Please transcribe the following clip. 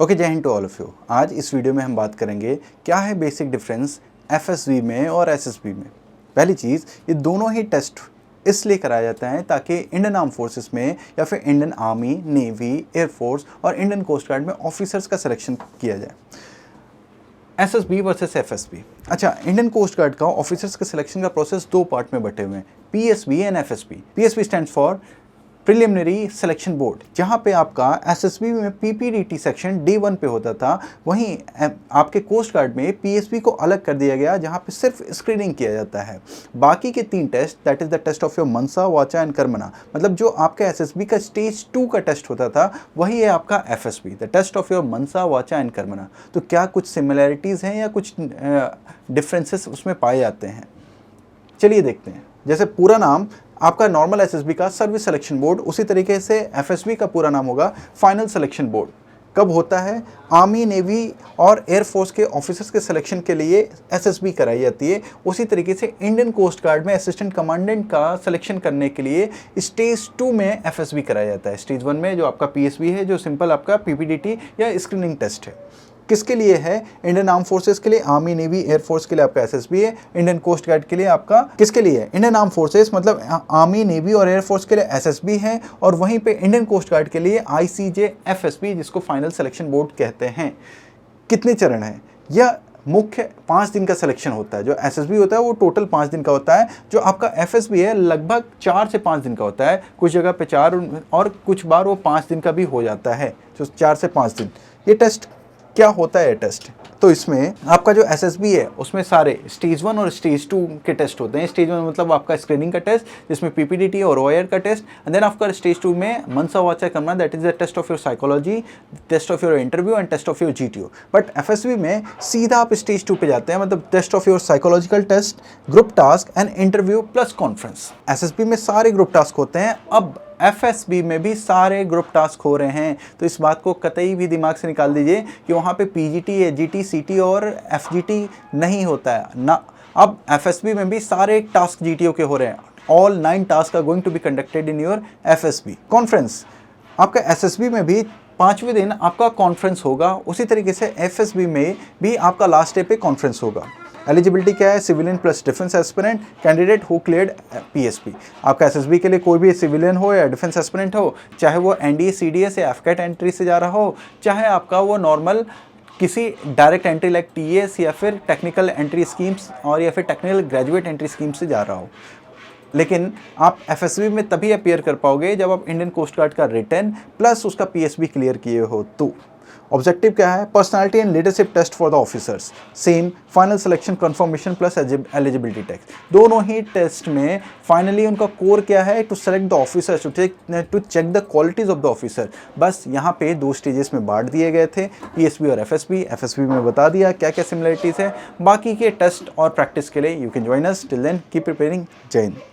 Okay, जय हिंद to all of you. आज इस वीडियो में हम बात करेंगे क्या है बेसिक डिफरेंस एफएसबी में और एसएसबी में। पहली चीज़, ये दोनों ही टेस्ट इसलिए कराया जाता है ताकि इंडियन आर्म फोर्सेस में या फिर इंडियन आर्मी, नेवी, एयरफोर्स और इंडियन कोस्ट गार्ड में ऑफिसर्स का सिलेक्शन किया जाए। SSB versus FSB. अच्छा, इंडियन कोस्ट गार्ड का ऑफिसर्स के सिलेक्शन का प्रोसेस दो पार्ट में बटे हुए हैं, PSB and FSB. PSB stands for preliminary selection board, जहाँ पे आपका एसएसबी में पीपीडीटी सेक्शन D1 पे होता था, वहीं आपके कोस्ट गार्ड में पीएसबी को अलग कर दिया गया, जहाँ पे सिर्फ स्क्रीनिंग किया जाता है। बाकी के तीन test, that is the test of your mansa, vacha and कर्मणा, मतलब जो आपका एसएसबी का स्टेज 2 का टेस्ट होता था, वही है आपका FSB, the test of your mansa, vacha and कर्मणा। तो क्या कुछ सिमिलैरिटीज़ हैं या कुछ डिफरेंसेस उसमें पाए जाते हैं? चलिए देखते हैं। जैसे पूरा नाम आपका नॉर्मल एसएसबी का सर्विस सिलेक्शन बोर्ड, उसी तरीके से एफएसबी का पूरा नाम होगा फाइनल सिलेक्शन बोर्ड। कब होता है? आर्मी, नेवी और एयरफोर्स के ऑफिसर्स के सिलेक्शन के लिए एसएसबी कराई जाती है। उसी तरीके से इंडियन कोस्ट गार्ड में असिस्टेंट कमांडेंट का सिलेक्शन करने के लिए स्टेज 2 में एफएसबी कराया जाता है। स्टेज 1 में जो आपका पीएसबी है, जो सिंपल आपका पीपीडीटी या स्क्रीनिंग टेस्ट है। किसके लिए है? इंडियन आर्म फोर्सेस के लिए, आर्मी, नेवी, एयरफोर्स के लिए आपका एसएसबी है। इंडियन कोस्ट गार्ड के लिए आपका किसके लिए है? इंडियन आर्म फोर्सेस, मतलब आर्मी, नेवी और एयरफोर्स के लिए एसएसबी है। और वहीं पे इंडियन कोस्ट गार्ड के लिए आईसीजे एफएसबी, जिसको फाइनल सिलेक्शन बोर्ड कहते हैं। कितने चरण हैं? यह मुख्य 5 दिन का सिलेक्शन होता है। जो एसएसबी होता है वो टोटल 5 दिन का होता है। जो आपका एफएसबी है लगभग 4 से 5 दिन का होता है। कुछ जगह पे 4 और कुछ बार वो 5 दिन का भी हो जाता है, जो 4 से 5 दिन। ये टेस्ट क्या होता है? टेस्ट तो इसमें आपका जो एसएसबी है उसमें सारे स्टेज 1 और स्टेज 2 के टेस्ट होते हैं। स्टेज 1 मतलब आपका स्क्रीनिंग का टेस्ट, जिसमें पीपीडीटी और ओआईआर का टेस्ट, एंड देन आपका स्टेज 2 में मनसा, वाचा, कर्मणा, that is the test of your psychology, test of your interview and test of your GTO. But FSB में सीधा आप स्टेज 2 पे जाते हैं, मतलब test of your psychological test, group task and interview plus conference. SSB में सारे group task होते हैं। अब एफएसबी में भी सारे ग्रुप टास्क हो रहे हैं, तो इस बात को कतई भी दिमाग से निकाल दीजिए कि वहाँ पे पीजीटी, एजीटी, सीटी और एफजीटी नहीं होता है ना। अब एफएसबी में भी सारे टास्क जीटीओ के हो रहे हैं। All 9 task are going to be conducted in your FSB. Conference, आपका एसएसबी में भी 5वें दिन आपका कॉन्फ्रेंस होगा। उसी तरीके से एफएसबी में भी आपका लास्ट डे पे कॉन्फ्रेंस होगा। एलिजिबिलिटी क्या है? Civilian plus defence aspirant candidate who cleared PSP. आपका एसएसबी के लिए कोई भी सिविलियन हो या डिफेंस एस्पिरेंट हो, चाहे वो एनडीए, सीडीएस या एफकेट एंट्री से जा रहा हो, चाहे आपका वो नॉर्मल किसी डायरेक्ट एंट्री लाइक टीएस या फिर टेक्निकल एंट्री स्कीम्स और या फिर टेक्निकल ग्रेजुएट एंट्री स्कीम से जा रहा हो। लेकिन आप एफएसबी में तभी अपीयर कर पाओगे जब आप इंडियन कोस्ट गार्ड का रिटन प्लस उसका पीएसबी क्लियर किए हो। तो ऑब्जेक्टिव क्या है? Personality and leadership test for the officers, same final selection confirmation plus eligibility test. दोनों ही टेस्ट में फाइनली उनका कोर क्या है? To select the officers, to check the qualities of the officer. बस यहाँ पे 2 स्टेजेस में बांट दिए गए थे, पीएसबी और एफएसबी। एफएसबी में बता दिया क्या क्या सिमिलरिटीज़ है। बाकी के टेस्ट और प्रैक्टिस के लिए you can join us. Till then keep preparing. जय हिंद।